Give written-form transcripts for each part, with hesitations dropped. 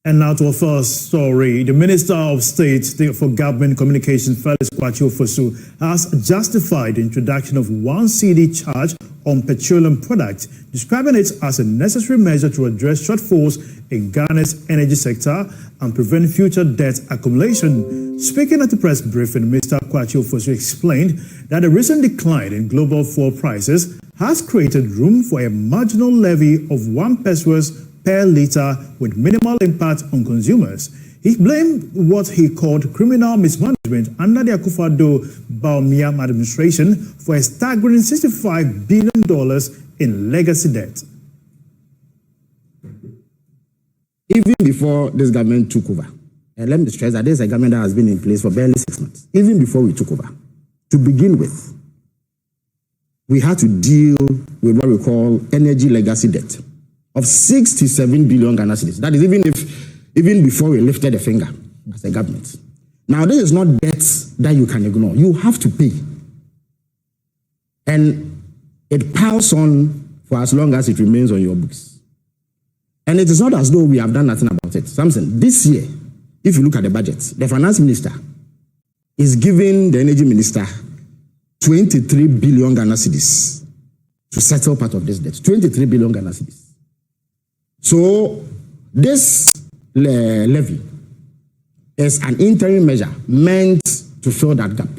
And now to our first story. The Minister of State for Government Communications, Felix Kwakye-Ofosu, has justified the introduction of 1 cedi charge on petroleum products, describing it as a necessary measure to address shortfalls in Ghana's energy sector and prevent future debt accumulation. Speaking at the press briefing, Mr. Kwakye-Ofosu explained that the recent decline in global fuel prices has created room for a marginal levy of 1 pesos per litre with minimal impact on consumers. He blamed what he called criminal mismanagement under the Akufo-Addo administration for a staggering $65 billion in legacy debt. Even before this government took over, and let me stress that this is a government that has been in place for barely 6 months, even before we took over, to begin with, we had to deal with what we call energy legacy debt of 67 billion Ghana cedis. That is even before we lifted a finger as a government. Now, this is not debt that you can ignore. You have to pay. And it piles on for as long as it remains on your books. And it is not as though we have done nothing about it. Samson, this year, if you look at the budget, the finance minister is giving the energy minister 23 billion Ghana cedis to settle part of this debt. 23 billion Ghana cedis. So this levy is an interim measure meant to fill that gap.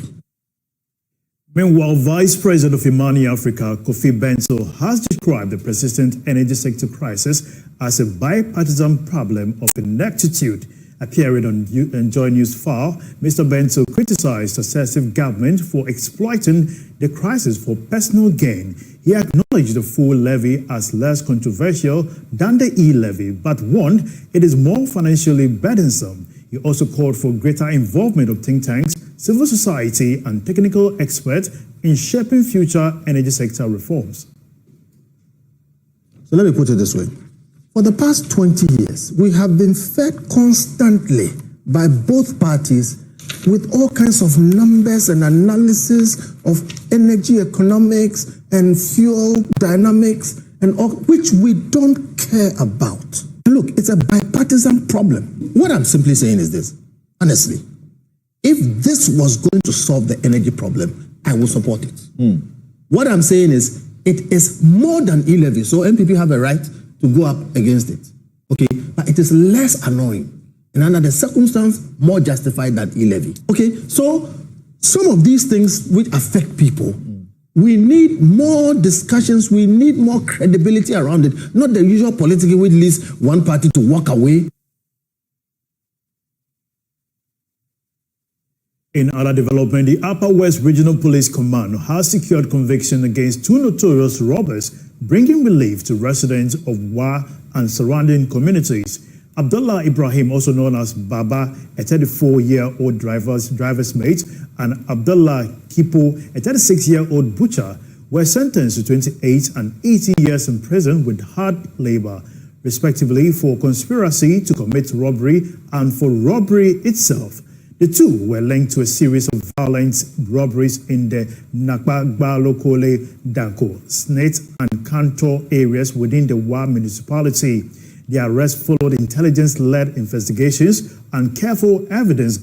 Meanwhile, Vice President of Imani Africa, Kofi Bento, has described the persistent energy sector crisis as a bipartisan problem of ineptitude. Appearing on JoyNews File, Mr. Bento criticized successive government for exploiting the crisis for personal gain. He acknowledged the full levy as less controversial than the e-levy, but warned it is more financially burdensome. He also called for greater involvement of think tanks, civil society, and technical experts in shaping future energy sector reforms. So let me put it this way. For the past 20 years, we have been fed constantly by both parties with all kinds of numbers and analysis of energy economics and fuel dynamics, and all, which we don't care about. And look, it's a bipartisan problem. What I'm simply saying is this, honestly, if this was going to solve the energy problem, I will support it. What I'm saying is, it is more than e-levy, so MPP have a right to go up against it, okay? But it is less annoying, and under the circumstance, more justified than e-levy, okay? So some of these things which affect people, we need more discussions, we need more credibility around it, not the usual political which leads one party to walk away. In other development, the Upper West Regional Police Command has secured conviction against 2 notorious robbers, bringing relief to residents of Wa and surrounding communities. Abdullah Ibrahim, also known as Baba, a 34-year-old driver's mate, and Abdullah Kipo, a 36-year-old butcher, were sentenced to 28 and 18 years in prison with hard labor, respectively, for conspiracy to commit robbery and for robbery itself. The 2 were linked to a series of violent robberies in the Nakbagbalokole, Dako, Snate, and Kanto areas within the Wa municipality. The arrest followed intelligence-led investigations and careful evidence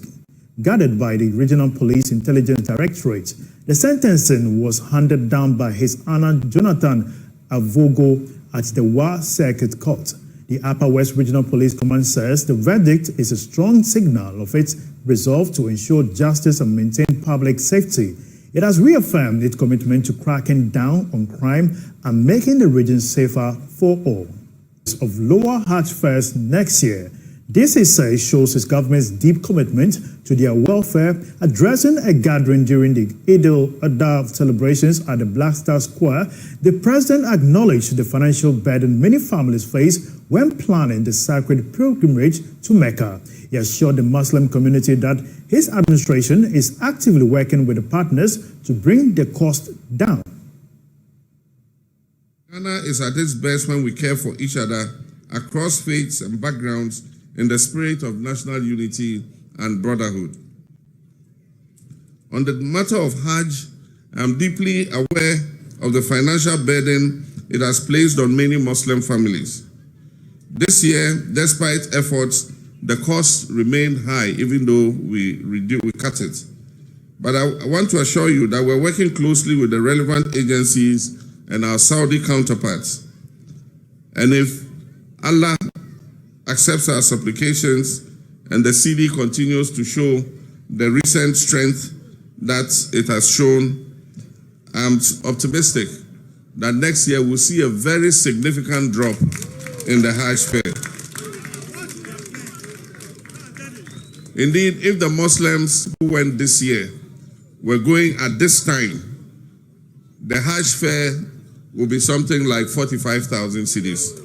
gathered by the Regional Police Intelligence Directorate. The sentencing was handed down by His Honor Jonathan Avogo at the Wa Circuit Court. The Upper West Regional Police Command says the verdict is a strong signal of its resolve to ensure justice and maintain public safety. It has reaffirmed its commitment to cracking down on crime and making the region safer for all. Of Lower Hatch First next year, this, he says, shows his government's deep commitment to their welfare. Addressing a gathering during the Eid al-Adha celebrations at the Black Star Square, the president acknowledged the financial burden many families face when planning the sacred pilgrimage to Mecca. He assured the Muslim community that his administration is actively working with the partners to bring the cost down. Ghana is at its best when we care for each other across faiths and backgrounds in the spirit of national unity and brotherhood. On the matter of Hajj, I am deeply aware of the financial burden it has placed on many Muslim families. This year, despite efforts, the costs remained high, even though we cut it. But I want to assure you that we're working closely with the relevant agencies and our Saudi counterparts. And if Allah accepts our supplications and the CD continues to show the recent strength that it has shown, I'm optimistic that next year we'll see a very significant drop in the Hajj fare. Indeed, if the Muslims who went this year were going at this time, the Hajj fare will be something like 45,000 cedis.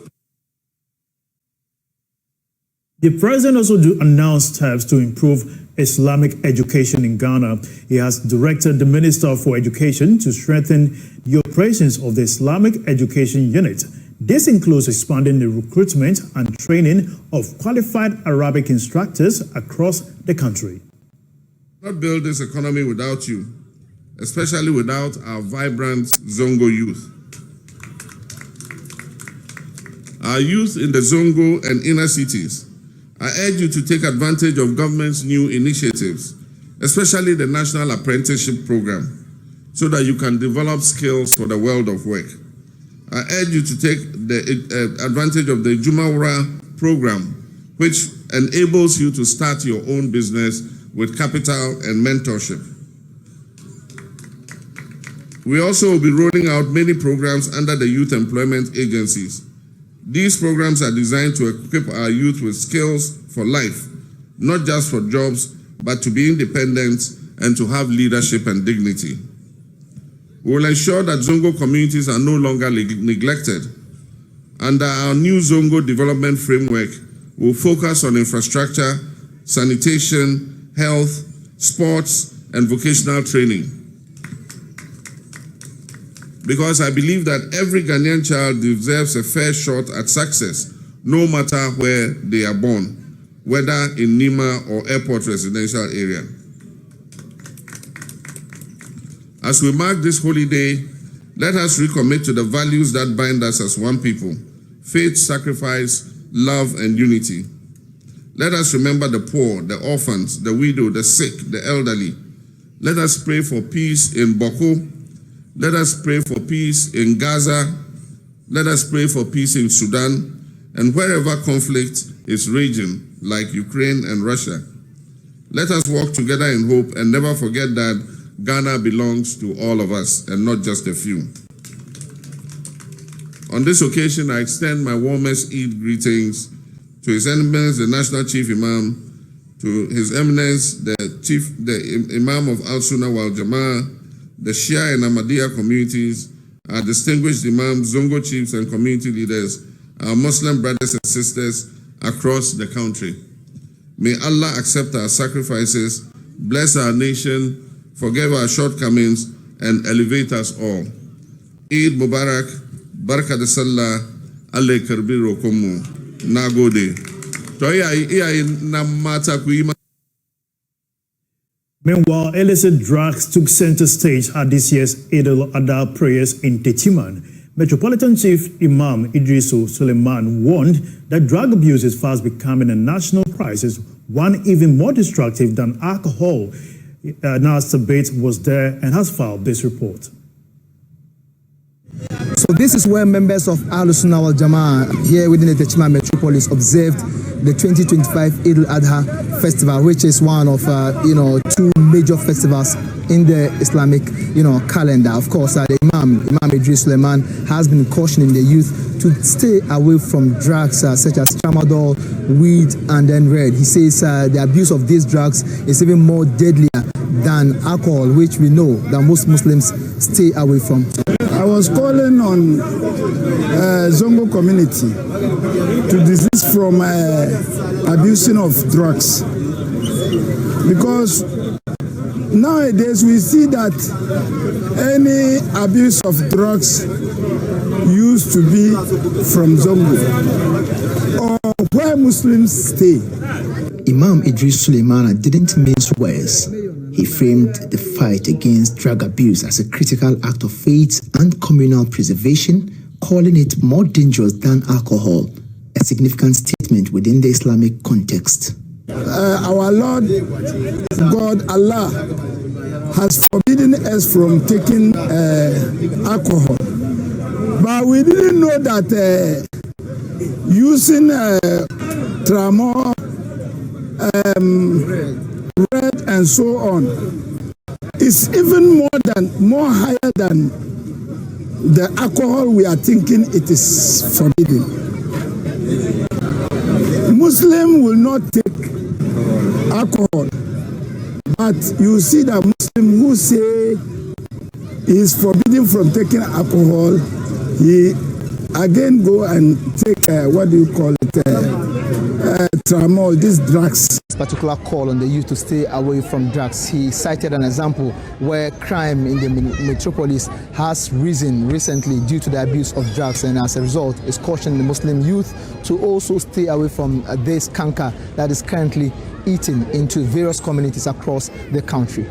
The president also announced steps to improve Islamic education in Ghana. He has directed the Minister for Education to strengthen the operations of the Islamic Education Unit. This includes expanding the recruitment and training of qualified Arabic instructors across the country. We cannot build this economy without you, especially without our vibrant Zongo youth. Our youth in the Zongo and inner cities, I urge you to take advantage of government's new initiatives, especially the National Apprenticeship Program, so that you can develop skills for the world of work. I urge you to take the advantage of the Jumawara program, which enables you to start your own business with capital and mentorship. We also will be rolling out many programs under the youth employment agencies. These programs are designed to equip our youth with skills for life, not just for jobs, but to be independent and to have leadership and dignity. We will ensure that Zongo communities are no longer neglected. Under our new Zongo development framework, we will focus on infrastructure, sanitation, health, sports, and vocational training. Because I believe that every Ghanaian child deserves a fair shot at success, no matter where they are born, whether in Nima or airport residential area. As we mark this holy day, let us recommit to the values that bind us as one people: faith, sacrifice, love, and unity. Let us remember the poor, the orphans, the widow, the sick, the elderly. Let us pray for peace in Boko. Let us pray for peace in Gaza. Let us pray for peace in Sudan and wherever conflict is raging, like Ukraine and Russia. Let us walk together in hope and never forget that Ghana belongs to all of us and not just a few. On this occasion, I extend my warmest Eid greetings to His Eminence, the National Chief Imam, to His Eminence, the Imam of Al-Sunnah wal Jama'ah, the Shia and Ahmadiyya communities, our distinguished Imams, Zongo chiefs and community leaders, our Muslim brothers and sisters across the country. May Allah accept our sacrifices, bless our nation, forgive our shortcomings, and elevate us all. Eid Mubarak, Barka de Sallah, Allah Karbiro Komu, Nagode. Meanwhile, illicit drugs took center stage at this year's Eid al-Adha prayers in Techiman. Metropolitan Chief Imam Idrisu Suleiman warned that drug abuse is fast becoming a national crisis, one even more destructive than alcohol. Nas Tabate was there and has filed this report. So this is where members of Al-Sunnah wal Jama'ah here within the Techiman metropolis observed the 2025 Eid al-Adha festival, which is one of two major festivals in the Islamic calendar. Of course, the Imam Idris Suleiman has been cautioning the youth to stay away from drugs such as tramadol, weed, and then red. He says the abuse of these drugs is even more deadlier than alcohol, which we know that most Muslims stay away from. I was calling on Zongo community to desist from abusing of drugs, because nowadays we see that any abuse of drugs used to be from Zongo or where Muslims stay. Imam Idris Suleiman didn't mince words. He framed the fight against drug abuse as a critical act of faith and communal preservation, calling it more dangerous than alcohol. a significant statement within the Islamic context. Our Lord God Allah has forbidden us from taking alcohol, but we didn't know that using tramol, red, and so on is even more higher than the alcohol we are thinking it is forbidden. Muslim will not take alcohol, but you see that Muslim who say he is forbidden from taking alcohol, he again go and take what do you call it, tramol, these drugs. Particular call on the youth to stay away from drugs. He cited an example where crime in the metropolis has risen recently due to the abuse of drugs, and as a result is cautioning the Muslim youth to also stay away from this canker that is currently eating into various communities across the country.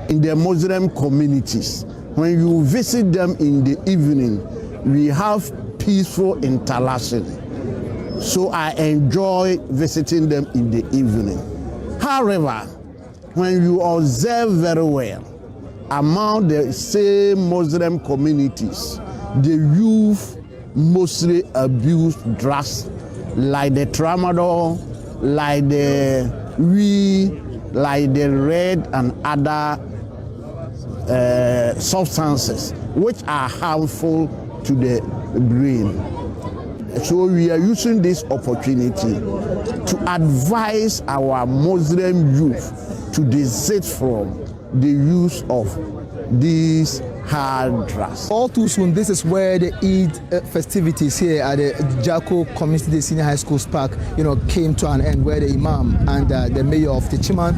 In the Muslim communities, when you visit them in the evening, we have peaceful interaction. So I enjoy visiting them in the evening. However, when you observe very well, among the same Muslim communities, the youth mostly abuse drugs like the tramadol, like the weed, like the red and other substances which are harmful to the brain. So we are using this opportunity to advise our Muslim youth to desist from the use of these hard drugs. All too soon, this is where the Eid festivities here at the Jako Community Day Senior High School's Park, came to an end, where the Imam and the Mayor of Techiman,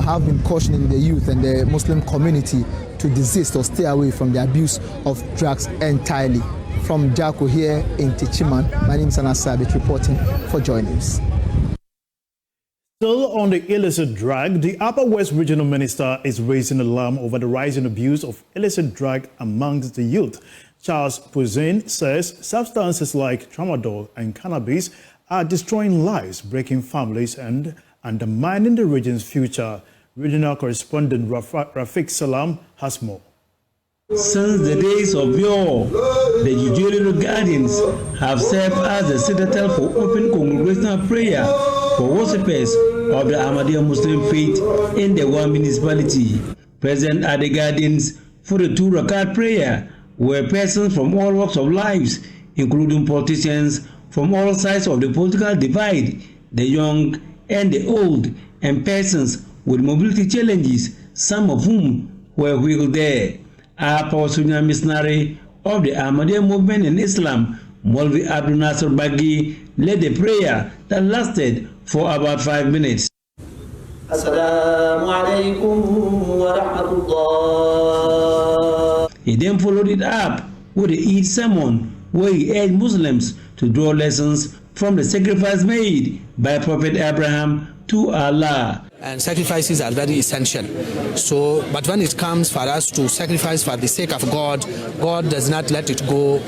have been cautioning the youth and the Muslim community to desist or stay away from the abuse of drugs entirely. From Jako here in Techiman, my name is Nana Addo reporting for JoyNews. Still on the illicit drug, the Upper West Regional Minister is raising alarm over the rising abuse of illicit drug amongst the youth. Charles Puzin says substances like tramadol and cannabis are destroying lives, breaking families, and undermining the region's future. Regional correspondent Rafiq Salam has more. Since the days of yore, the Judicial Guardians have served as a citadel for open congregational prayer for worshippers of the Ahmadiyya Muslim faith in the one municipality. Present at the Guardians for the 2 rakat prayer were persons from all walks of lives, including politicians from all sides of the political divide, the young and the old, and persons with mobility challenges, some of whom were wheeled there. Our Prosecutor missionary of the Ahmadiyya movement in Islam, Maulvi Abdul Nasser Bagi, led a prayer that lasted for about 5 minutes. Assalamu alaikum wa rahmatullah. He then followed it up with a Eid sermon where he urged Muslims to draw lessons from the sacrifice made by Prophet Abraham to Allah. And sacrifices are very essential. So, but when it comes for us to sacrifice for the sake of God, God does not let it go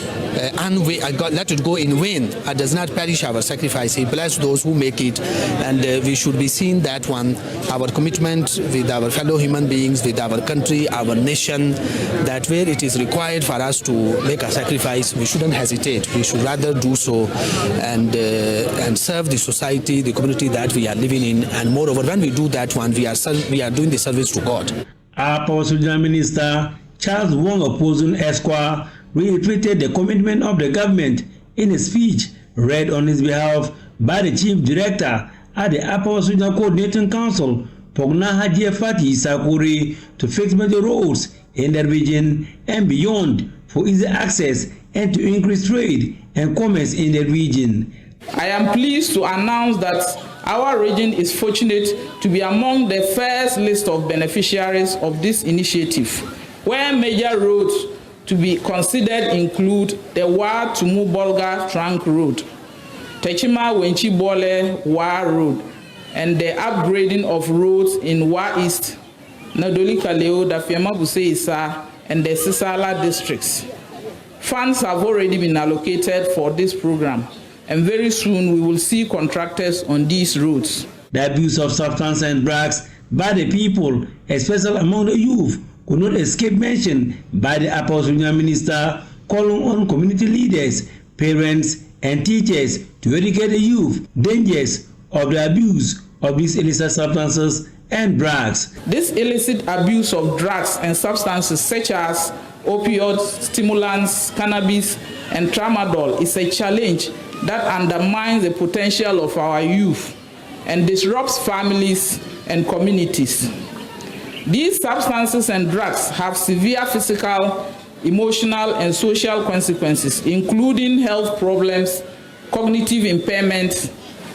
God let it go in vain. It does not perish our sacrifice. He blesses those who make it, and we should be seeing that one, our commitment with our fellow human beings, with our country, our nation, that where it is required for us to make a sacrifice, we shouldn't hesitate. We should rather do so and serve the society, the community that we are living in, and moreover, when we do that one, we are doing the service to God. Our Prosecutor Minister Charles Wong Opposing Esquire reiterated the commitment of the government in a speech read on his behalf by the Chief Director at the Upper Regional Coordinating Council, Pogna Haji Fati Sakuri, to fix major roads in the region and beyond for easy access and to increase trade and commerce in the region. I am pleased to announce that our region is fortunate to be among the first list of beneficiaries of this initiative, where major roads to be considered include the Wa Tumu Bolga Trunk Road, Techima Wenchi Bole Wa Road, and the upgrading of roads in Wa East, Nadoli Kaleo, Dafiama Buse Isa, and the Sisala districts. Funds have already been allocated for this program. and very soon we will see contractors on these roads. The abuse of substance and drugs by the people, especially among the youth, could not escape mention by the Upper West Minister, calling on community leaders, parents, and teachers to educate the youth dangers of the abuse of these illicit substances and drugs. This illicit abuse of drugs and substances such as opioids, stimulants, cannabis, and tramadol is a challenge that undermines the potential of our youth and disrupts families and communities. These substances and drugs have severe physical, emotional, and social consequences, including health problems, cognitive impairment,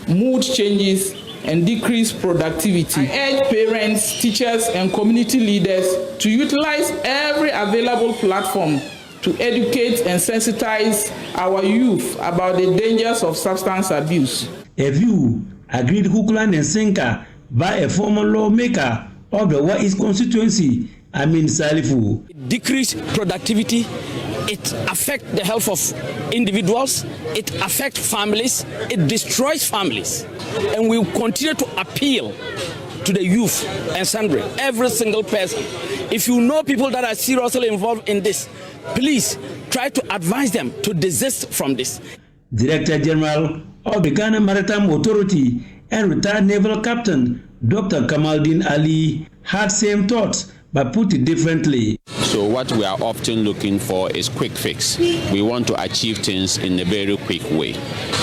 mood changes, and decreased productivity. I urge parents, teachers, and community leaders to utilize every available platform to educate and sensitize our youth about the dangers of substance abuse. A view agreed Hookland and Sinker by a former lawmaker of the West constituency, Amin Salifu. Decrease productivity, it affects the health of individuals, it affects families, it destroys families. And we will continue to appeal to the youth and sundry, every single person. If you know people that are seriously involved in this, please try to advise them to desist from this. Director General of the Ghana Maritime Authority and retired naval captain Dr. Kamaldeen Ali had same thoughts but put it differently. So what we are often looking for is quick fix. We want to achieve things in a very quick way.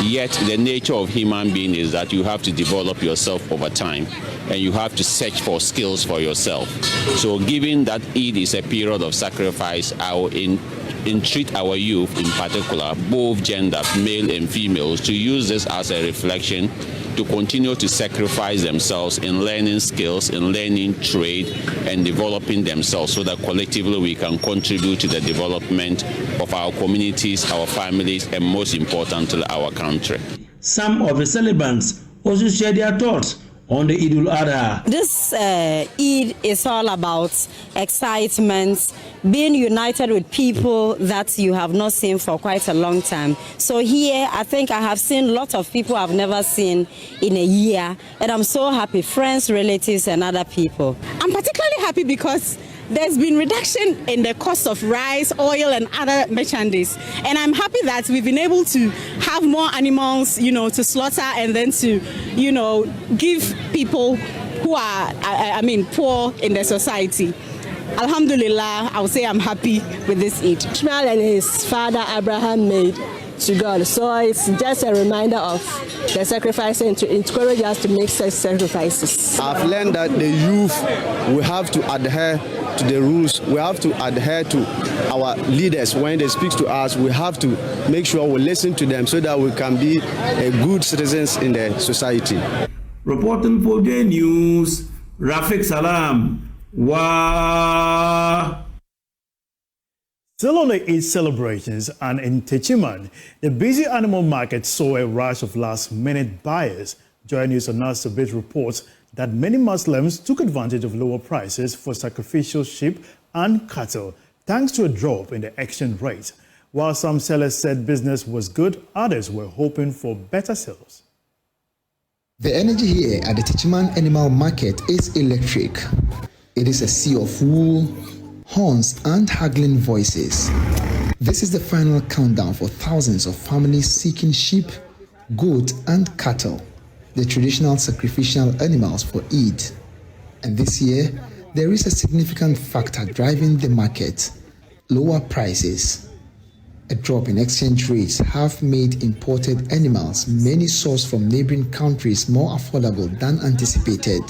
Yet the nature of human being is that you have to develop yourself over time and you have to search for skills for yourself. So given that Eid is a period of sacrifice, I will entreat our youth in particular, both gender, male and females, to use this as a reflection to continue to sacrifice themselves in learning skills, in learning trade, and developing themselves so that collectively we can contribute to the development of our communities, our families, and most importantly, our country. Some of the celebrants also shared their thoughts on the Eid al-Adha. This Eid is all about excitement, being united with people that you have not seen for quite a long time. So here, I think I have seen lots of people I've never seen in a year, and I'm so happy, friends, relatives, and other people. I'm particularly happy because there's been reduction in the cost of rice, oil, and other merchandise. And I'm happy that we've been able to have more animals, to slaughter and then to, give people who are, poor in the society. Alhamdulillah, I would say I'm happy with this Eid. Ishmael and his father Abraham made to God. So it's just a reminder of the sacrifice and to encourage us to make such sacrifices. I've learned that the youth will have to adhere to the rules. We have to adhere to our leaders. When they speak to us, we have to make sure we listen to them so that we can be good citizens in the society. Reporting for JoyNews, Rafiq Salam. Wow. Still on the Eid celebrations and in Techiman, the busy animal market saw a rush of last-minute buyers. JoyNews Announced reports that many Muslims took advantage of lower prices for sacrificial sheep and cattle, thanks to a drop in the exchange rate. While some sellers said business was good, others were hoping for better sales. The energy here at the Techiman Animal Market is electric. It is a sea of wool, horns, and haggling voices. This is the final countdown for thousands of families seeking sheep, goat, and cattle, the traditional sacrificial animals for Eid. And this year, there is a significant factor driving the market: lower prices. A drop in exchange rates have made imported animals, many sourced from neighboring countries, more affordable than anticipated.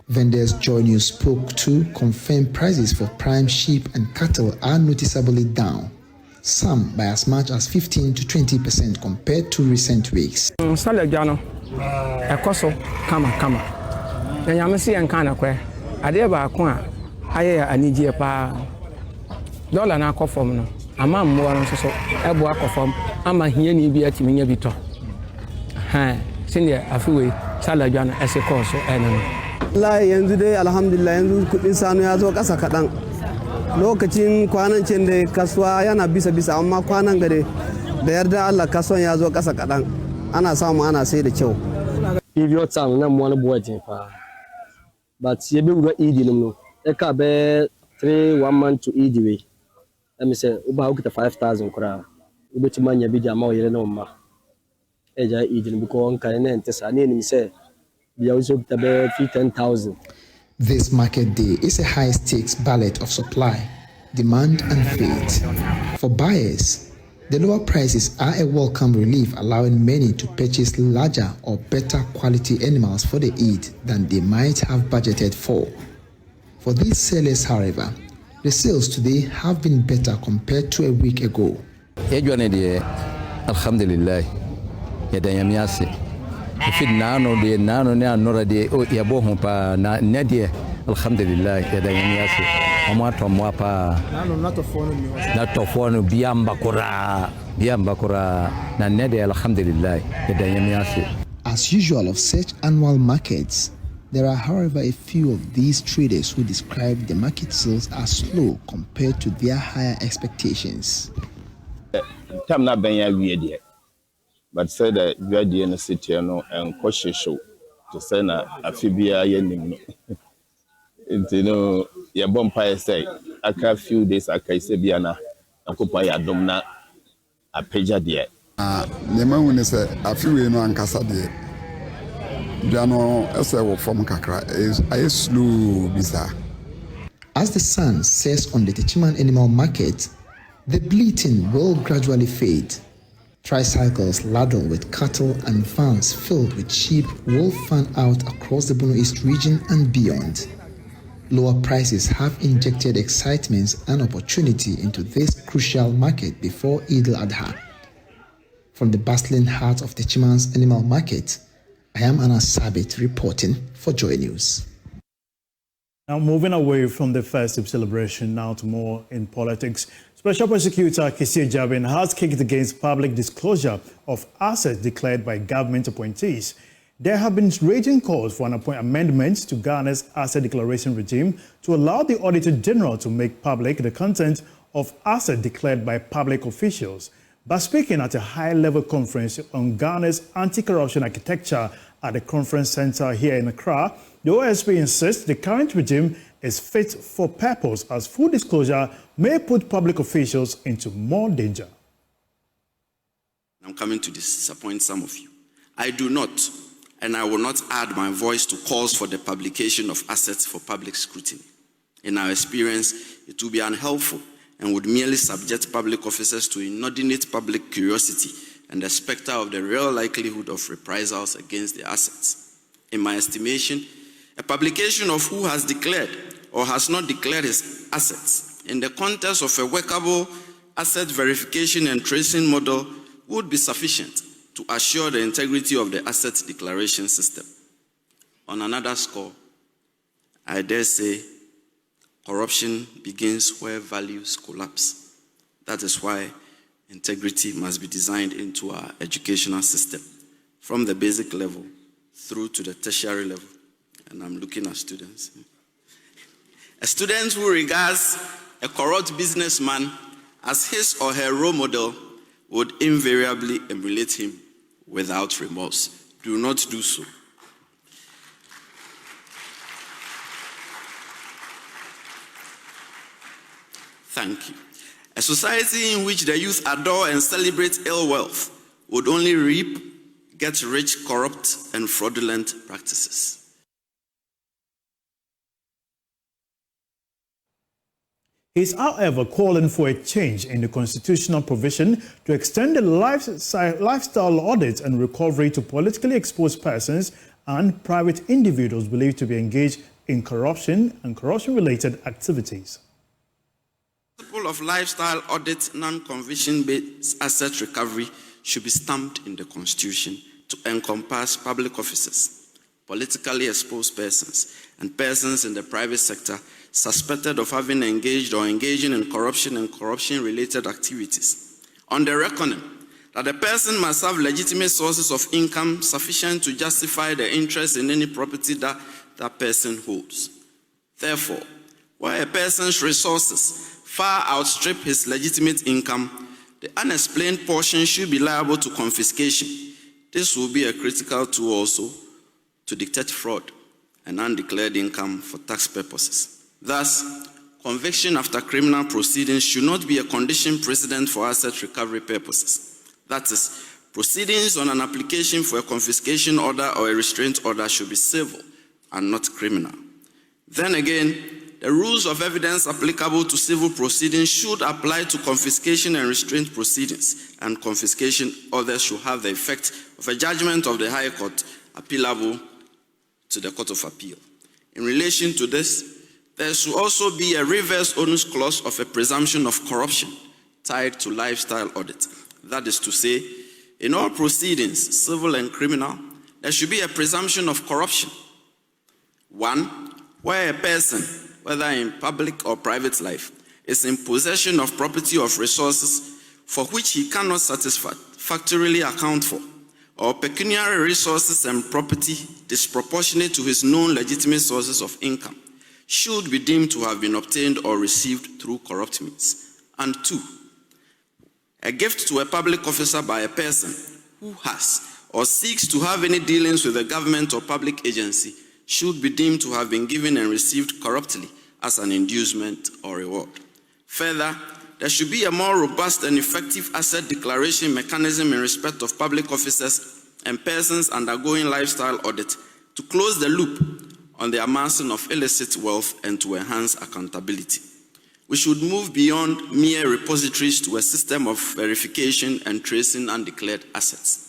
Vendors JoyNews spoke to confirm prices for prime sheep and cattle are noticeably down, some by as much as 15 to 20% compared to recent weeks. Jana, kama. Na yamisi yankana kwe. Ade ba kwa aye anije pa. Dollar na akofom no. Ama mmo no so ebo akofom ama hia ni bi atimi nya bito. Sinde afiwe sala Jana ese koso enen. Allah yanzu dai alhamdulillah yanzu kudin sanu ya zo kasa kadan. Lokacin kwanan cin da kasuwa yana bisa amma kwanan gare da yarda Allah kasuwan ya zo kasa kaɗan ana samu ana sai da kyau. Period time na mo na boy tin fa. But ye be wura Eid no. E ka be 1 month to Eid way. Let me say uba ho kita 5,000 kura. Ube ti manya bi jama o yere na umma. E ja Eid no because kan na ntesa na ni say bi also kita be 10,000. This market day is a high-stakes ballot of supply, demand and faith. For buyers, the lower prices are a welcome relief, allowing many to purchase larger or better quality animals for the Eid than they might have budgeted for. For these sellers, however, the sales today have been better compared to a week ago. Alhamdulillah, if it nano de nano ne anora de o yabo ho pa na ne de alhamdulillah ya da yasi amato mo pa nano not to phone biamba kura na ne de alhamdulillah ya da yasi. As usual of such annual markets, there are however a few of these traders who describe the market sales as slow compared to their higher expectations. Tam na ben ya wie but said that you are the city and cautious show to send a Afibia Yening. You know, your bumpire say, a few days I can say Biana, a Kupaya Domna, a pager dear. The man is a few in one Casa de Jano, as I from Kakra, is a slow bizarre. As the sun sets on the Techiman animal market, the bleating will gradually fade. Tricycles laden with cattle and vans filled with sheep will fan out across the Bono East region and beyond. Lower prices have injected excitement and opportunity into this crucial market before Eid al-Adha. From the bustling heart of the Techiman's animal market, I am Anna Sabit reporting for Joy News. Now moving away from the festive celebration now to more in politics. Special Prosecutor Caseia Jabin has kicked against public disclosure of assets declared by government appointees. There have been raging calls for an amendment to Ghana's asset declaration regime to allow the Auditor General to make public the content of assets declared by public officials. But speaking at a high-level conference on Ghana's anti-corruption architecture at the conference center here in Accra, the OSP insists the current regime is fit for purpose as full disclosure may put public officials into more danger. I'm coming to disappoint some of you. I do not, and I will not add my voice to calls for the publication of assets for public scrutiny. In our experience, it will be unhelpful and would merely subject public officers to inordinate public curiosity and the specter of the real likelihood of reprisals against their assets. In my estimation, a publication of who has declared or has not declared his assets in the context of a workable asset verification and tracing model would be sufficient to assure the integrity of the asset declaration system. On another score, I dare say corruption begins where values collapse. That is why integrity must be designed into our educational system, from the basic level through to the tertiary level. And I'm looking at students. A student who regards a corrupt businessman as his or her role model would invariably emulate him without remorse. Do not do so. Thank you. A society in which the youth adore and celebrate ill wealth would only reap, get rich, corrupt, and fraudulent practices. He is, however, calling for a change in the constitutional provision to extend the lifestyle audit and recovery to politically exposed persons and private individuals believed to be engaged in corruption and corruption-related activities. The principle of lifestyle audit, non-conviction-based asset recovery should be stamped in the Constitution to encompass public officers, politically exposed persons, and persons in the private sector suspected of having engaged or engaging in corruption and corruption-related activities. On the reckoning that the person must have legitimate sources of income sufficient to justify the interest in any property that that person holds. Therefore, where a person's resources far outstrip his legitimate income, The unexplained portion should be liable to confiscation. This will be a critical tool also to detect fraud and undeclared income for tax purposes. Thus, conviction after criminal proceedings should not be a condition precedent for asset recovery purposes. That is, proceedings on an application for a confiscation order or a restraint order should be civil and not criminal. Then again, the rules of evidence applicable to civil proceedings should apply to confiscation and restraint proceedings, and confiscation orders should have the effect of a judgment of the High Court appealable to the Court of Appeal. In relation to this, there should also be a reverse onus clause of a presumption of corruption tied to lifestyle audit. That is to say, in all proceedings, civil and criminal, there should be a presumption of corruption. One, where a person, whether in public or private life, is in possession of property or resources for which he cannot satisfactorily account for, or pecuniary resources and property disproportionate to his known legitimate sources of income, should be deemed to have been obtained or received through corrupt means. And two, a gift to a public officer by a person who has or seeks to have any dealings with a government or public agency should be deemed to have been given and received corruptly as an inducement or reward. Further, there should be a more robust and effective asset declaration mechanism in respect of public officers and persons undergoing lifestyle audit to close the loop on the amassing of illicit wealth and to enhance accountability. We should move beyond mere repositories to a system of verification and tracing undeclared assets.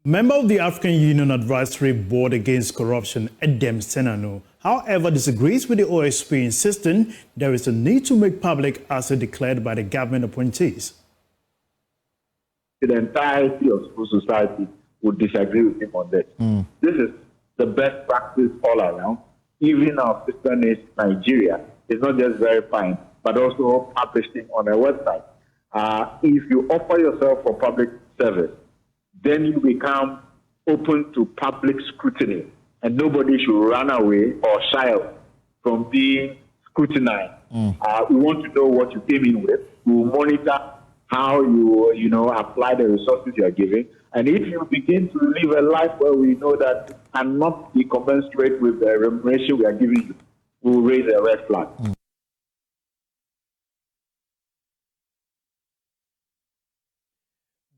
Member of the African Union Advisory Board Against Corruption, Edem Senano, however, disagrees with the OSP, insisting there is a need to make public assets declared by the government appointees. The entirety of civil society would disagree with him on this. This is the best practice all around. Even our sister nation, Nigeria, is not just verifying, but also publishing on a website. If you offer yourself for public service, then you become open to public scrutiny, and nobody should run away or shy from being scrutinized. We want to know what you came in with. We will monitor how you apply the resources you are giving. And if you begin to live a life where we know that cannot be commensurate with the remuneration we are giving you, we will raise a red flag.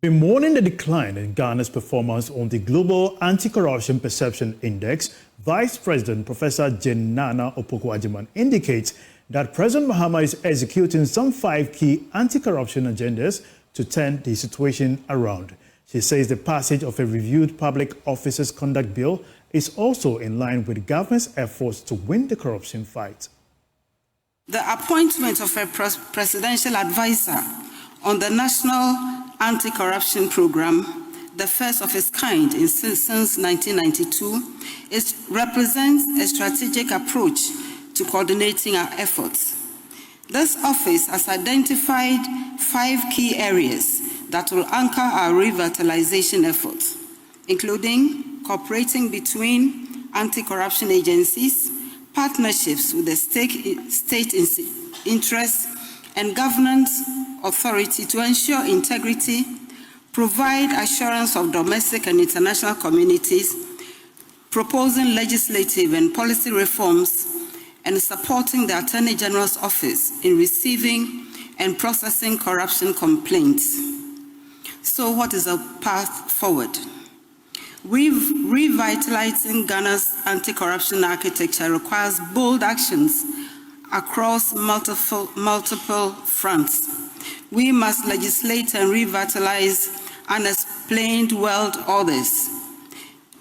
Bemoaning the decline in Ghana's performance on the Global Anti-Corruption Perception Index, Vice President Professor Nana Addo indicates that President Mahama is executing some 5 key anti-corruption agendas to turn the situation around. She says the passage of a reviewed Public Officers Conduct Bill is also in line with the government's efforts to win the corruption fight. The appointment of a presidential advisor on the National Anti-Corruption Program, the first of its kind since 1992, represents a strategic approach to coordinating our efforts. This office has identified 5 key areas that will anchor our revitalization efforts, including cooperating between anti-corruption agencies, partnerships with the state interests, and governance authority to ensure integrity, provide assurance of domestic and international communities, proposing legislative and policy reforms, and supporting the Attorney General's office in receiving and processing corruption complaints. So what is the path forward? Revitalizing Ghana's anti-corruption architecture requires bold actions across multiple fronts. We must legislate and revitalize unexplained world orders,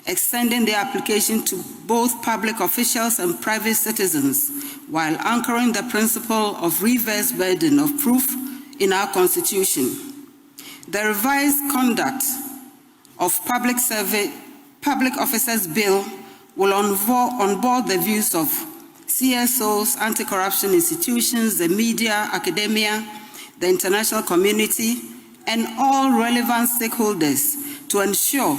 extending the application to both public officials and private citizens, while anchoring the principle of reverse burden of proof in our Constitution. The revised Conduct of Public Officers Bill will onboard the views of CSOs, anti-corruption institutions, the media, academia, the international community, and all relevant stakeholders to ensure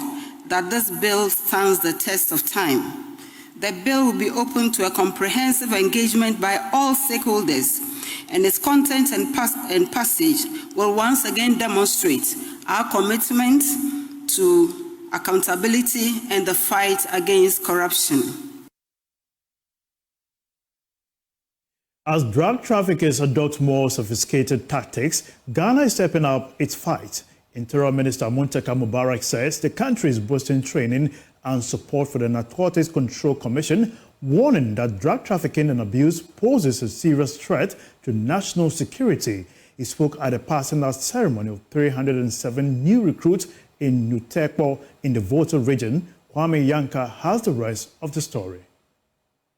that this bill stands the test of time. The bill will be open to a comprehensive engagement by all stakeholders and its content and passage will once again demonstrate our commitment to accountability and the fight against corruption. As drug traffickers adopt more sophisticated tactics, Ghana is stepping up its fight. Interior Minister Muntaka Mubarak says the country is boosting training and support for the Narcotics Control Commission, warning that drug trafficking and abuse poses a serious threat to national security. He spoke at a passing out ceremony of 307 new recruits in Nutekpo in the Volta region. Kwame Yanka has the rest of the story.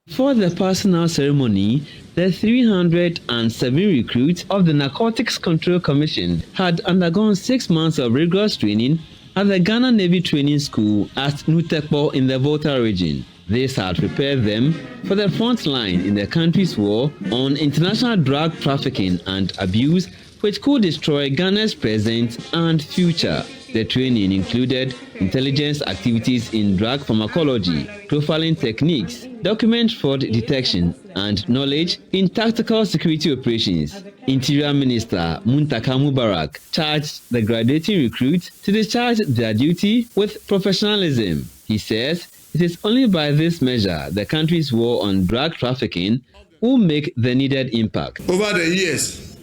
For the personal ceremony, the 307 recruits of the Narcotics Control Commission had undergone 6 months of rigorous training at the Ghana Navy Training School at Nutekpo in the Volta region. This had prepared them for the front line in the country's war on international drug trafficking and abuse, which could destroy Ghana's present and future. The training included intelligence activities in drug pharmacology, profiling techniques, document fraud detection, and knowledge in tactical security operations. Interior Minister Muntaka Mubarak charged the graduating recruits to discharge their duty with professionalism. He says it is only by this measure the country's war on drug trafficking will make the needed impact. Over the years,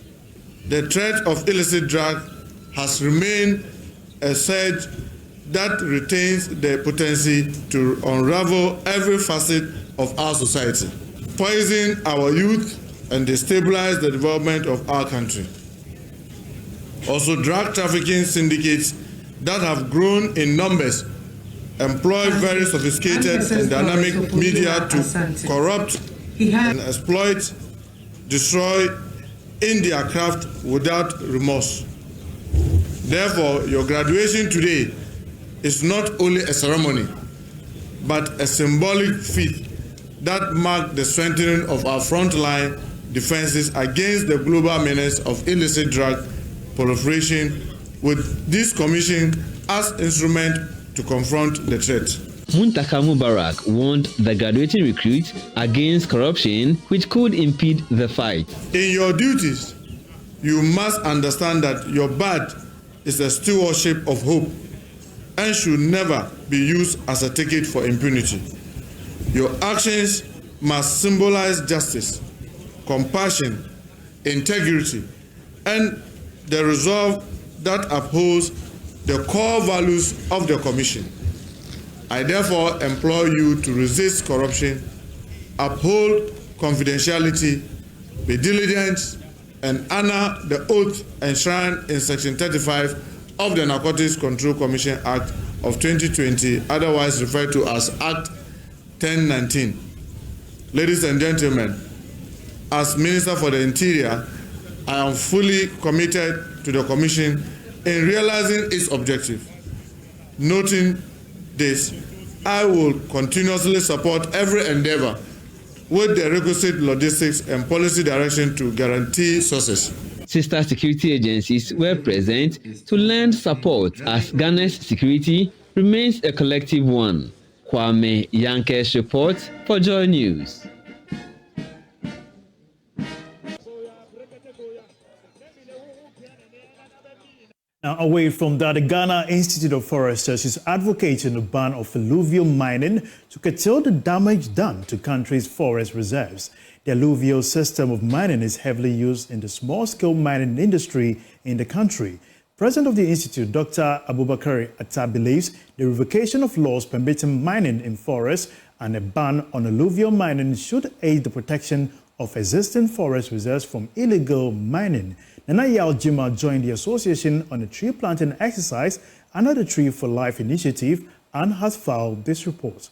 the threat of illicit drug has remained a surge that retains the potency to unravel every facet of our society, poison our youth, and destabilize the development of our country. Also, drug trafficking syndicates that have grown in numbers employ very sophisticated and dynamic media to corrupt and exploit, destroy in their craft without remorse. Therefore, your graduation today is not only a ceremony, but a symbolic feat that marks the strengthening of our frontline defenses against the global menace of illicit drug proliferation, with this commission as instrument to confront the threat. Muntaka Mubarak warned the graduating recruits against corruption, which could impede the fight. In your duties, you must understand that your badge is a stewardship of hope and should never be used as a ticket for impunity. Your actions must symbolize justice, compassion, integrity, and the resolve that upholds the core values of the Commission. I therefore implore you to resist corruption, uphold confidentiality, be diligent, and honor the oath enshrined in Section 35 of the Narcotics Control Commission Act of 2020, otherwise referred to as Act 1019. Ladies and gentlemen, as Minister for the Interior, I am fully committed to the Commission in realizing its objective. Noting this, I will continuously support every endeavor with the requisite logistics and policy direction to guarantee success. Sister security agencies were present to lend support as Ghana's security remains a collective one. Kwame Yanke's report for Joy News. Now, away from that, the Ghana Institute of Foresters is advocating the ban of alluvial mining to curtail the damage done to country's forest reserves. The alluvial system of mining is heavily used in the small-scale mining industry in the country. President of the Institute, Dr. Abubakar Atta, believes the revocation of laws permitting mining in forests and a ban on alluvial mining should aid the protection of existing forest reserves from illegal mining. Nana Addo joined the association on a tree planting exercise under the Tree for Life initiative and has filed this report.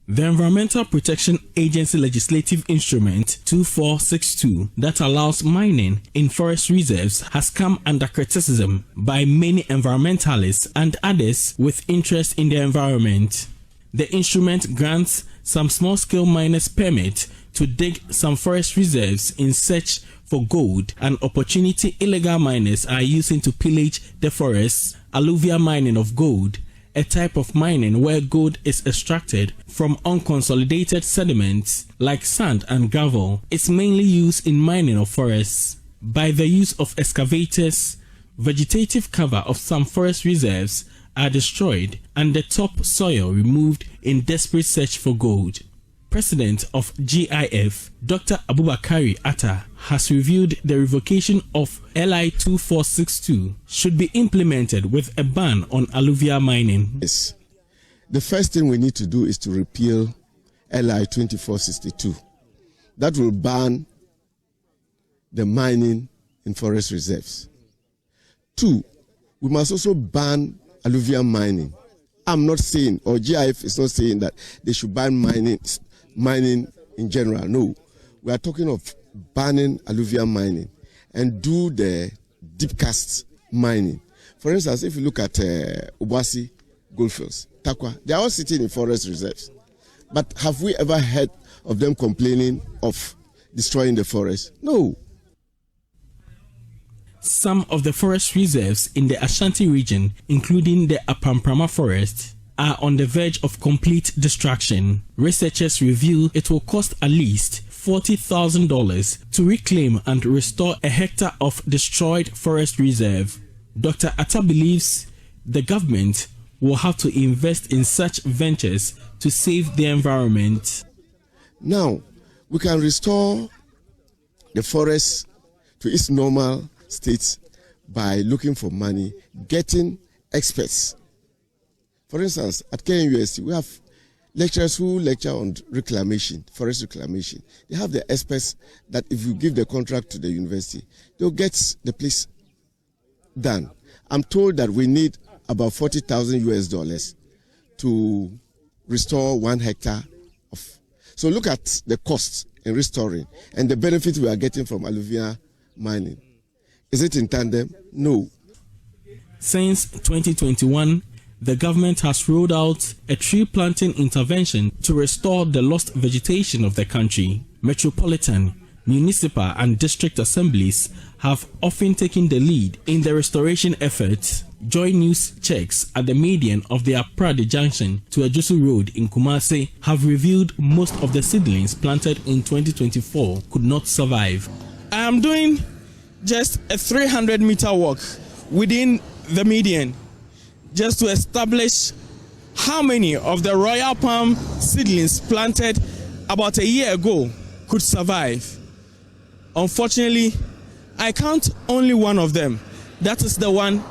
The Environmental Protection Agency legislative instrument 2462 that allows mining in forest reserves has come under criticism by many environmentalists and others with interest in the environment. The instrument grants some small-scale miners permit to dig some forest reserves in search for gold, an opportunity illegal miners are using to pillage the forests. Alluvial mining of gold, a type of mining where gold is extracted from unconsolidated sediments like sand and gravel. It's mainly used in mining of forests. By the use of excavators, vegetative cover of some forest reserves are destroyed and the top soil removed in desperate search for gold. President of GIF, Dr. Abubakari Atta, has revealed the revocation of LI 2462 should be implemented with a ban on alluvial mining. Yes. The first thing we need to do is to repeal LI 2462. That will ban the mining in forest reserves. 2, we must also ban alluvial mining. I'm not saying, or GIF is not saying that they should ban mining in general. No, we are talking of banning alluvial mining and do the deep cast mining. For instance, if you look at Ubasi Goldfields, Takwa, they are all sitting in forest reserves. But have we ever heard of them complaining of destroying the forest? No. Some of the forest reserves in the Ashanti region, including the Apamprama forest, are on the verge of complete destruction. Researchers reveal it will cost at least $40,000 to reclaim and restore a hectare of destroyed forest reserve. Dr. Atta believes the government will have to invest in such ventures to save the environment. Now, we can restore the forest to its normal state by looking for money, getting experts. For instance, at KNUST, we have lecturers who lecture on reclamation, forest reclamation. They have the experts that if you give the contract to the university, they'll get the place done. I'm told that we need about $40,000 to restore 1 hectare of. So look at the costs in restoring and the benefits we are getting from alluvial mining. Is it in tandem? No. Since 2021, the government has rolled out a tree planting intervention to restore the lost vegetation of the country. Metropolitan, municipal and district assemblies have often taken the lead in the restoration efforts. Joy News checks at the median of the Aprade Junction to Ajusu Road in Kumasi have revealed most of the seedlings planted in 2024 could not survive. I am doing just a 300-meter walk within the median just to establish how many of the royal palm seedlings planted about a year ago could survive. Unfortunately, I count only one of them. That is the one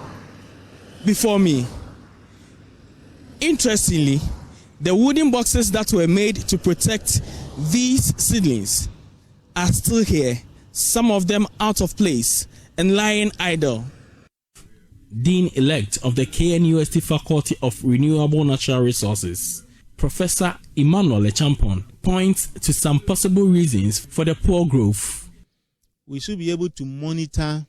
before me. Interestingly, the wooden boxes that were made to protect these seedlings are still here, some of them out of place and lying idle. Dean-elect of the KNUST Faculty of Renewable Natural Resources, Professor Emmanuel Echampon, points to some possible reasons for the poor growth. We should be able to monitor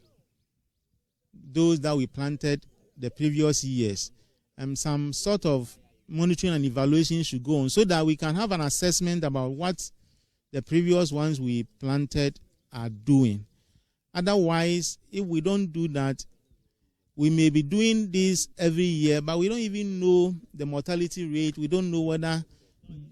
those that we planted the previous years, and some sort of monitoring and evaluation should go on so that we can have an assessment about what the previous ones we planted are doing. Otherwise, if we don't do that, we may be doing this every year, but we don't even know the mortality rate. We don't know whether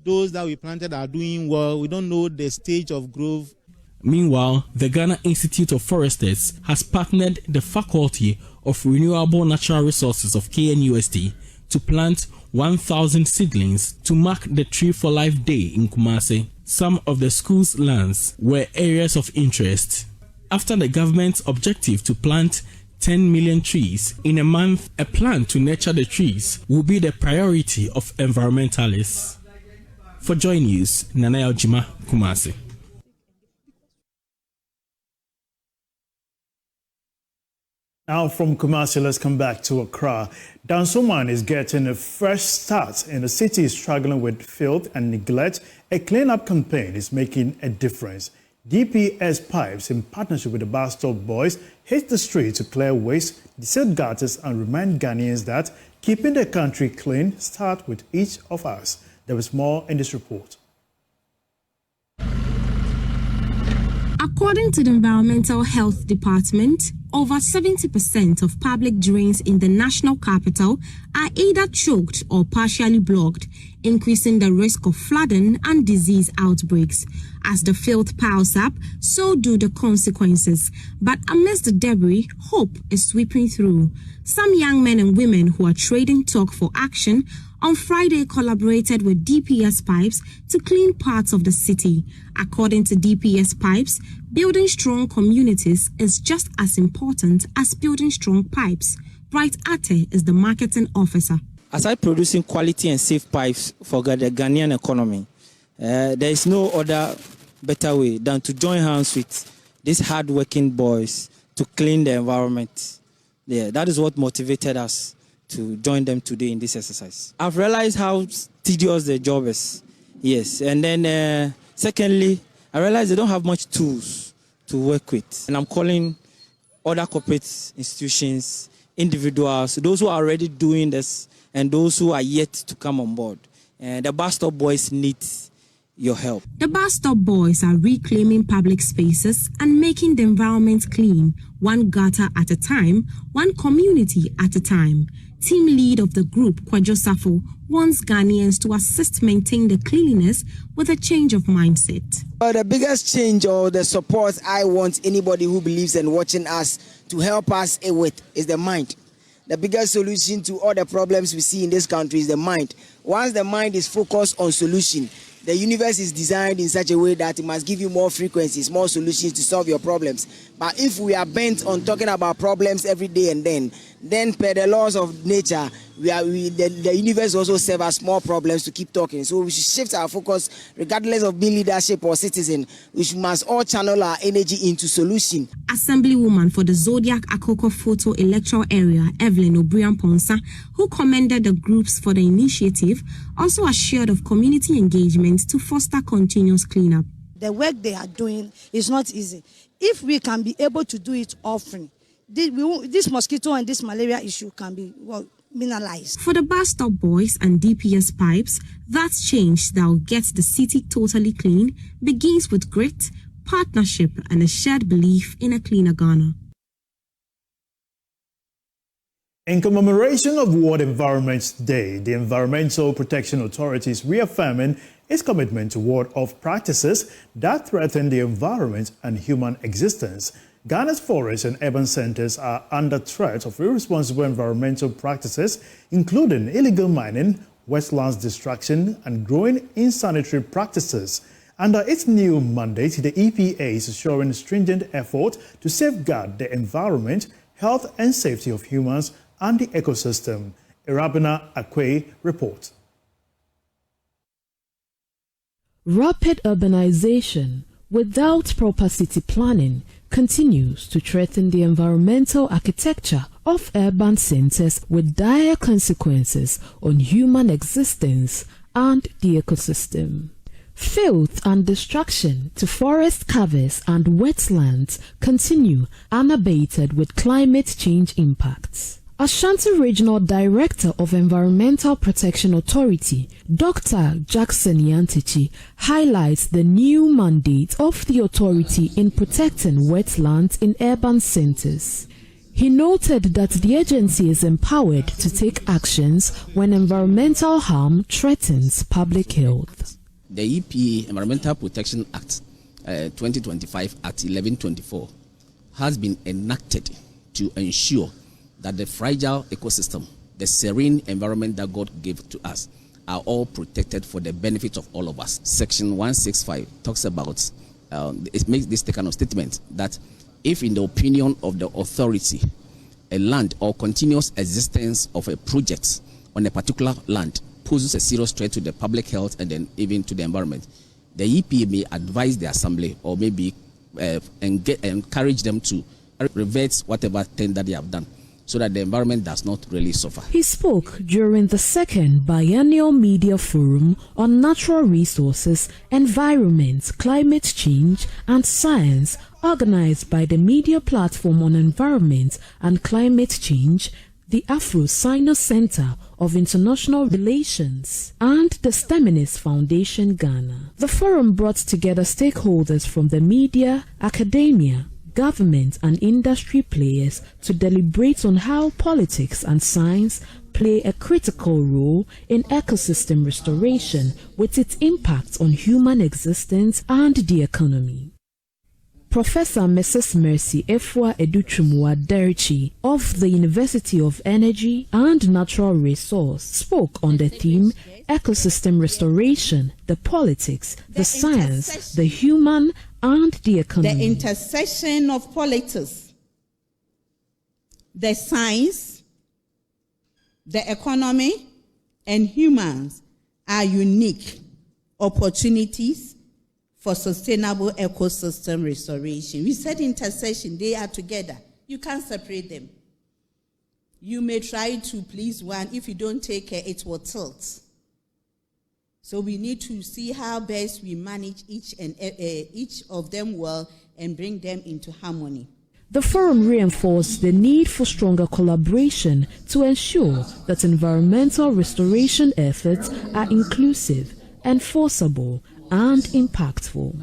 those that we planted are doing well. We don't know the stage of growth. Meanwhile, the Ghana Institute of Foresters has partnered the Faculty of Renewable Natural Resources of KNUST to plant 1,000 seedlings to mark the Tree for Life Day in Kumasi. Some of the school's lands were areas of interest. After the government's objective to plant 10 million trees in a month, a plan to nurture the trees will be the priority of environmentalists. For Joy News, Nana Addo, Kumasi. Now from Kumasi, let's come back to Accra. Dansoman is getting a fresh start and the city is struggling with filth and neglect. A clean-up campaign is making a difference. DPS Pipes, in partnership with the Bar Stop Boys, hit the street to clear waste, deset gutters and remind Ghanaians that keeping the country clean starts with each of us. There is more in this report. According to the Environmental Health Department, over 70% of public drains in the national capital are either choked or partially blocked, increasing the risk of flooding and disease outbreaks. As the filth piles up, so do the consequences. But amidst the debris, hope is sweeping through. Some young men and women who are trading talk for action on Friday collaborated with DPS Pipes to clean parts of the city. According to DPS Pipes, building strong communities is just as important as building strong pipes. Bright Ate is the marketing officer. Aside producing quality and safe pipes for the Ghanaian economy, there is no other better way than to join hands with these hard-working boys to clean the environment. Yeah, that is what motivated us to join them today in this exercise. I've realized how tedious the job is. Yes, and then secondly, I realized they don't have much tools to work with. And I'm calling other corporate institutions, individuals, those who are already doing this and those who are yet to come on board. And the bus stop boys need your help. The bus stop boys are reclaiming public spaces and making the environment clean, one gutter at a time, one community at a time. Team lead of the group, Kwadwo Safo, wants Ghanaians to assist maintain the cleanliness with a change of mindset. The biggest change or the support I want anybody who believes in watching us to help us with is the mind. The biggest solution to all the problems we see in this country is the mind. Once the mind is focused on solution, the universe is designed in such a way that it must give you more frequencies, more solutions to solve your problems. But if we are bent on talking about problems every day and then per the laws of nature, the universe also serves us more problems to keep talking. So we should shift our focus, regardless of being leadership or citizen. We must all channel our energy into solution. Assemblywoman for the Zodiac Akoko Photo electoral area, Evelyn Obrian-Ponsa, who commended the groups for the initiative, also assured of community engagement to foster continuous cleanup. The work they are doing is not easy. If we can be able to do it often, this mosquito and this malaria issue can be minimalized. For the bus stop boys and DPS Pipes, that change that will get the city totally clean begins with grit, partnership, and a shared belief in a cleaner Ghana. In commemoration of World Environment Day, the Environmental Protection Authority is reaffirming its commitment to ward off practices that threaten the environment and human existence. Ghana's forests and urban centers are under threat of irresponsible environmental practices, including illegal mining, wetlands destruction, and growing insanitary practices. Under its new mandate, the EPA is assuring stringent effort to safeguard the environment, health and safety of humans and the ecosystem. Irabina Akwe reports. Rapid urbanization without proper city planning continues to threaten the environmental architecture of urban centers with dire consequences on human existence and the ecosystem. Filth and destruction to forest covers and wetlands continue unabated with climate change impacts. Ashanti Regional Director of Environmental Protection Authority, Dr. Jackson Yantichi, highlights the new mandate of the authority in protecting wetlands in urban centers. He noted that the agency is empowered to take actions when environmental harm threatens public health. The EPA Environmental Protection Act 2025 Act 1124 has been enacted to ensure that the fragile ecosystem, the serene environment that God gave to us, are all protected for the benefit of all of us. Section 165 talks about, it makes this kind of statement that if in the opinion of the authority, a land or continuous existence of a project on a particular land poses a serious threat to the public health and then even to the environment, the EPA may advise the assembly or maybe encourage them to revert whatever thing that they have done, so that the environment does not really suffer. He spoke during the second biennial media forum on natural resources, environment, climate change, and science, organized by the Media Platform on Environment and Climate Change, the Afro-Sino Center of International Relations, and the Steminis Foundation Ghana. The forum brought together stakeholders from the media, academia, government and industry players to deliberate on how politics and science play a critical role in ecosystem restoration with its impact on human existence and the economy. Professor Mrs. Mercy Efua Educhumwa Derchi of the University of Energy and Natural Resource spoke on the theme Ecosystem Restoration, the Politics, the Science, the Human and the Economy. The intersection of politics, the science, the economy, and humans are unique opportunities for sustainable ecosystem restoration. We said intersection, they are together. You can't separate them. You may try to please one. If you don't take care, it will tilt. So we need to see how best we manage each of them well and bring them into harmony. The forum reinforced the need for stronger collaboration to ensure that environmental restoration efforts are inclusive, enforceable, and impactful.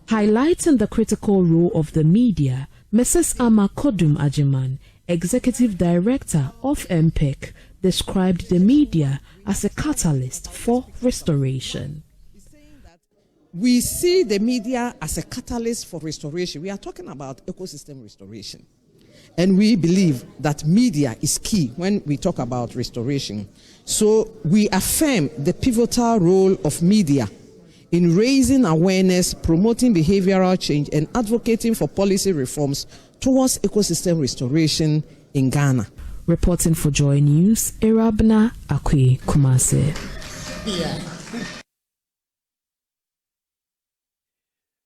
Highlighting the critical role of the media, Mrs. Ama Kodum Ajiman, Executive Director of MPEC, described the media as a catalyst for restoration. We see the media as a catalyst for restoration. We are talking about ecosystem restoration. And we believe that media is key when we talk about restoration. So we affirm the pivotal role of media in raising awareness, promoting behavioral change, and advocating for policy reforms towards ecosystem restoration in Ghana. Reporting for Joy News, Irabna Akwe Kumase.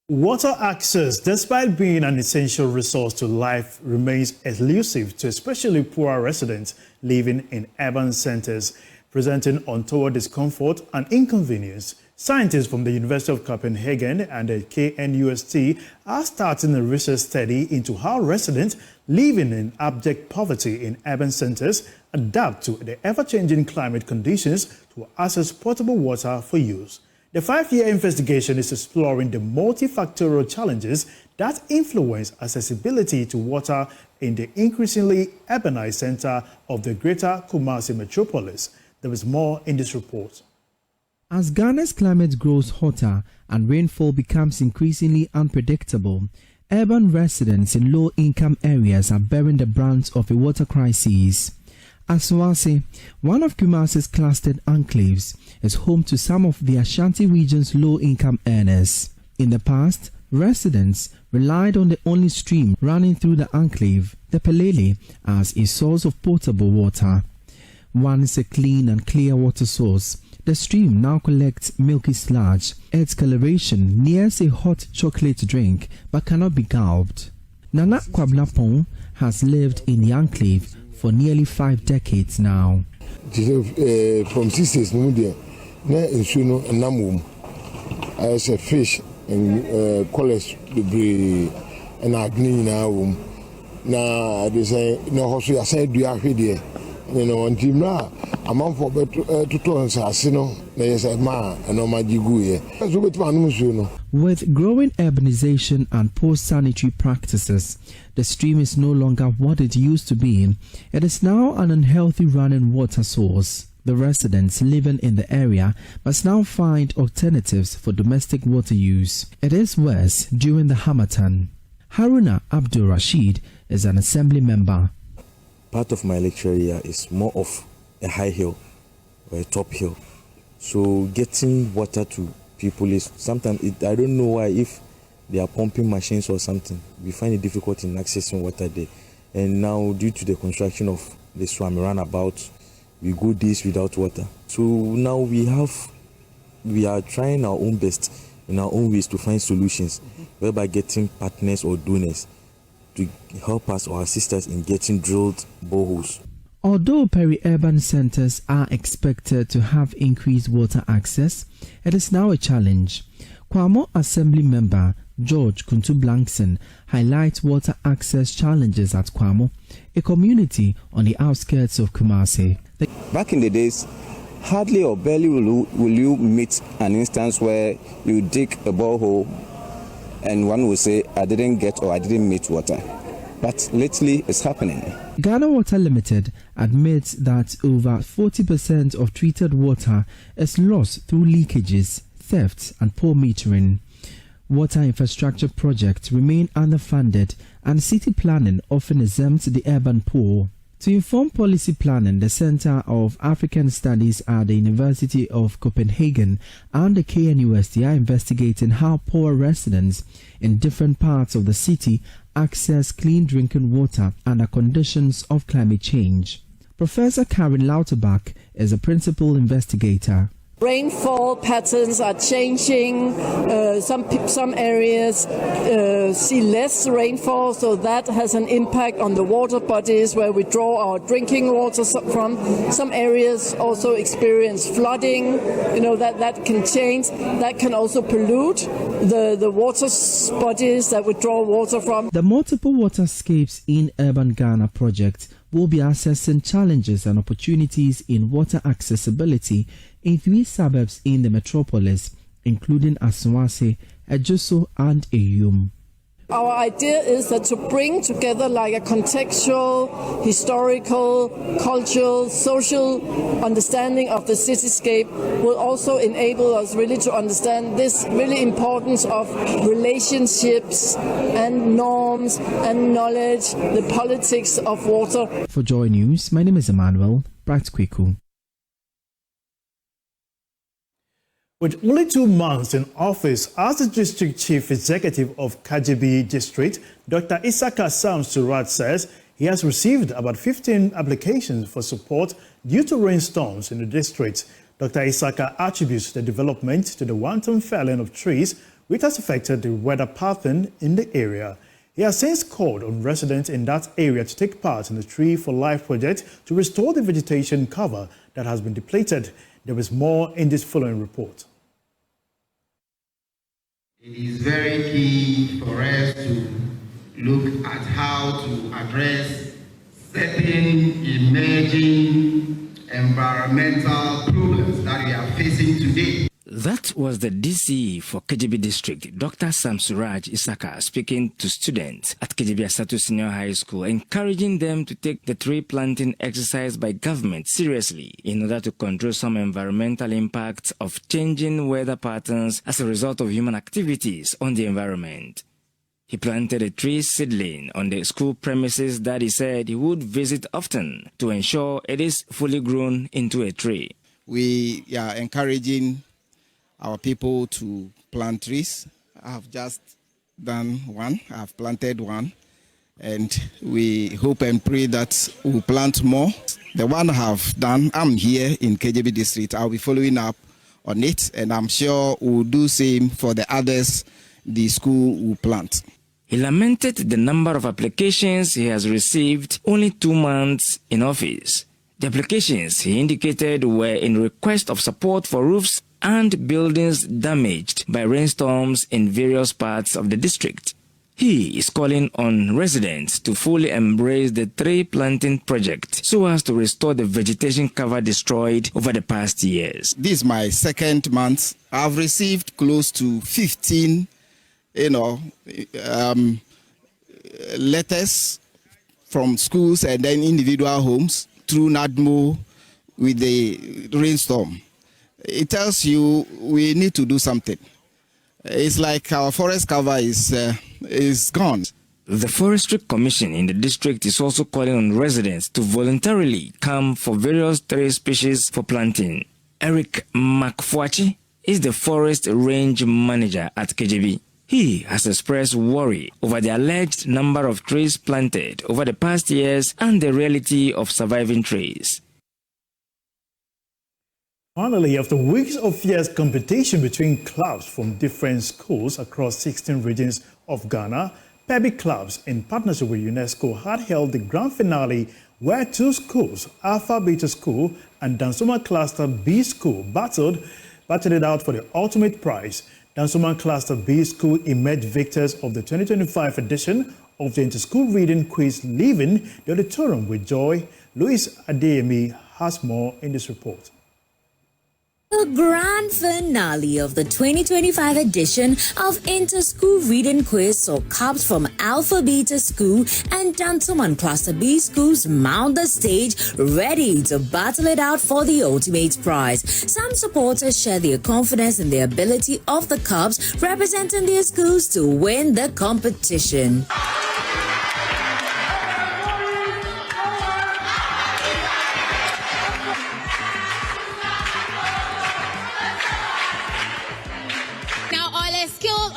Water access, despite being an essential resource to life, remains elusive to especially poor residents living in urban centers, presenting untoward discomfort and inconvenience. Scientists from the University of Copenhagen and the KNUST are starting a research study into how residents living in abject poverty in urban centers adapt to the ever-changing climate conditions to access potable water for use. The 5-year investigation is exploring the multifactorial challenges that influence accessibility to water in the increasingly urbanized center of the greater Kumasi metropolis. There is more in this report. As Ghana's climate grows hotter and rainfall becomes increasingly unpredictable, urban residents in low-income areas are bearing the brunt of a water crisis. Aswase, one of Kumasi's clustered enclaves, is home to some of the Ashanti region's low-income earners. In the past, residents relied on the only stream running through the enclave, the Pelele, as a source of potable water. Once a clean and clear water source, the stream now collects milky sludge. Its coloration nears a hot chocolate drink but cannot be gulped. Nana Addo has lived in the enclave for nearly 5 decades now. From sisters, as a fish and college degree and agni now. Now, they say, no, I said, do you have here? You know, and Jimna, a month for to turn Sassino, there's a man and no Majiguye. With growing urbanization and poor sanitary practices, the stream is no longer what it used to be. It is now an unhealthy running water source. The residents living in the area must now find alternatives for domestic water use. It is worse during the Harmattan. Haruna Abdul Rashid is an assembly member. Part of my lecture area is more of a high hill or a top hill. So getting water to people is sometimes, I don't know why, if they are pumping machines or something, we find it difficult in accessing water there. And now due to the construction of the Swami roundabout, we go days without water. So now we are trying our own best in our own ways to find solutions, whereby getting partners or donors to help us or assist us in getting drilled boreholes. Although peri-urban centers are expected to have increased water access, it is now a challenge. Kwamo Assembly Member George Kuntu Blankson highlights water access challenges at Kwamo, a community on the outskirts of Kumasi. Back in the days, hardly or barely will you meet an instance where you dig a borehole and one will say, I didn't get or I didn't meet water. But lately, it's happening. Ghana Water Limited admits that over 40% of treated water is lost through leakages, thefts, and poor metering. Water infrastructure projects remain underfunded, and city planning often exempts the urban poor. To inform policy planning, the Center of African Studies at the University of Copenhagen and the KNUST are investigating how poor residents in different parts of the city access clean drinking water under conditions of climate change. Professor Karen Lauterbach is a principal investigator. Rainfall patterns are changing. Some areas see less rainfall, so that has an impact on the water bodies where we draw our drinking water from. Some areas also experience flooding. That can change. That can also pollute the water bodies that we draw water from. The multiple waterscapes in urban Ghana project will be assessing challenges and opportunities in water accessibility in 3 suburbs in the metropolis, including Asawase, Ejoso, and Eyum. Our idea is that to bring together like a contextual, historical, cultural, social understanding of the cityscape will also enable us really to understand this really importance of relationships and norms and knowledge, the politics of water. For Joy News, my name is Emmanuel Bratkweku. With only 2 months in office as the District Chief Executive of Kajebi District, Dr. Isaka Sam Suraj says he has received about 15 applications for support due to rainstorms in the district. Dr. Isaka attributes the development to the wanton felling of trees, which has affected the weather pattern in the area. He has since called on residents in that area to take part in the Tree for Life project to restore the vegetation cover that has been depleted. There is more in this following report. It is very key for us to look at how to address certain emerging environmental problems that we are facing today. That was the DCE for Kajebi District, Dr. Sam Suraj Isaka, speaking to students at Kajebi Asatu Senior High School, encouraging them to take the tree planting exercise by government seriously in order to control some environmental impacts of changing weather patterns as a result of human activities on the environment. He planted a tree seedling on the school premises that he said he would visit often to ensure it is fully grown into a tree. We are encouraging our people to plant trees. I have just done one. I have planted one, and we hope and pray that we'll plant more. The one I have done, I'm here in KJB District. I'll be following up on it, and I'm sure we'll do same for the others the school will plant. He lamented the number of applications he has received only 2 months in office. The applications, he indicated, were in request of support for roofs and buildings damaged by rainstorms in various parts of the district. He is calling on residents to fully embrace the tree planting project so as to restore the vegetation cover destroyed over the past years. This is my 2nd month. I've received close to 15, letters from schools and then individual homes through NADMO with the rainstorm. It tells you we need to do something. It's like our forest cover is gone. The Forestry Commission in the district is also calling on residents to voluntarily come for various tree species for planting. Eric Makfuachi is the forest range manager at KJB. He has expressed worry over the alleged number of trees planted over the past years and the reality of surviving trees. Finally, after weeks of fierce competition between clubs from different schools across 16 regions of Ghana, PEBI clubs, in partnership with UNESCO, had held the grand finale where 2 schools, Alpha Beta School and Dansoma Cluster B School, battled it out for the ultimate prize. Dansoma Cluster B School emerged victors of the 2025 edition of the Inter-School Reading Quiz, leaving the auditorium with joy. Louis Adeyemi has more in this report. The grand finale of the 2025 edition of Inter-School Reading Quiz saw cubs from Alpha Beta School and Gentleman Cluster B schools mount the stage ready to battle it out for the ultimate prize. Some supporters share their confidence in the ability of the cubs representing their schools to win the competition.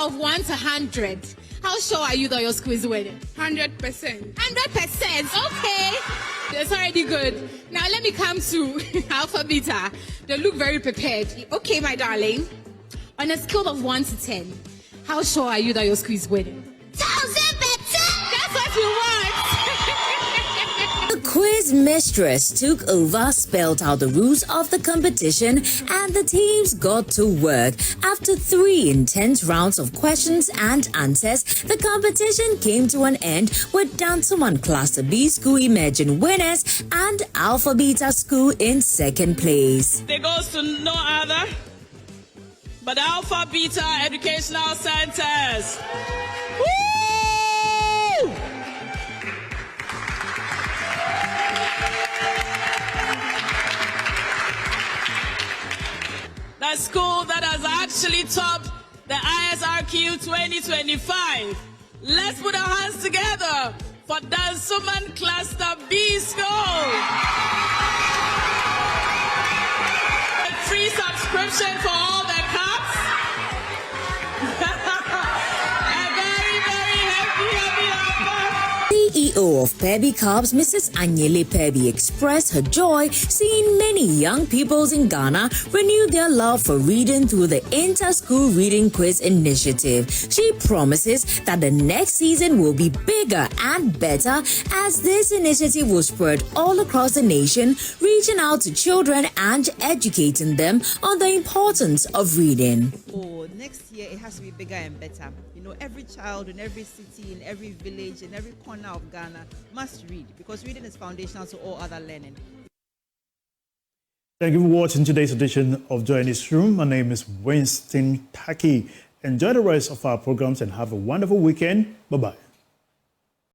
Of 1 to 100, how sure are you that your school is winning? 100%. 100%. Okay, that's already good. Now let me come to Alpha Beta. They look very prepared. Okay, my darling. On a scale of 1 to 10, how sure are you that your school is winning? 1,000%. That's what you want. The quiz mistress took over, spelled out the rules of the competition, and the teams got to work. After 3 intense rounds of questions and answers, the competition came to an end with Gentleman Cluster B School emerging winners and Alpha Beta School in second place. It goes to no other but Alpha Beta Educational Centers. Woo! The school that has actually topped the ISRQ 2025. Let's put our hands together for Dansuman Cluster B School. A free subscription for all the cups. A very, very happy CEO of Pebi Cubs, Mrs. Anyele Pebi, expressed her joy seeing many young pupils in Ghana renew their love for reading through the Inter-School Reading Quiz initiative. She promises that the next season will be bigger and better as this initiative will spread all across the nation, reaching out to children and educating them on the importance of reading. Next year, it has to be bigger and better. You know, every child in every city, in every village, in every corner of Ghana must read, because reading is foundational to all other learning. Thank you for watching today's edition of JoyNews Room. My name is Winston Taki. Enjoy the rest of our programs and have a wonderful weekend. Bye-bye.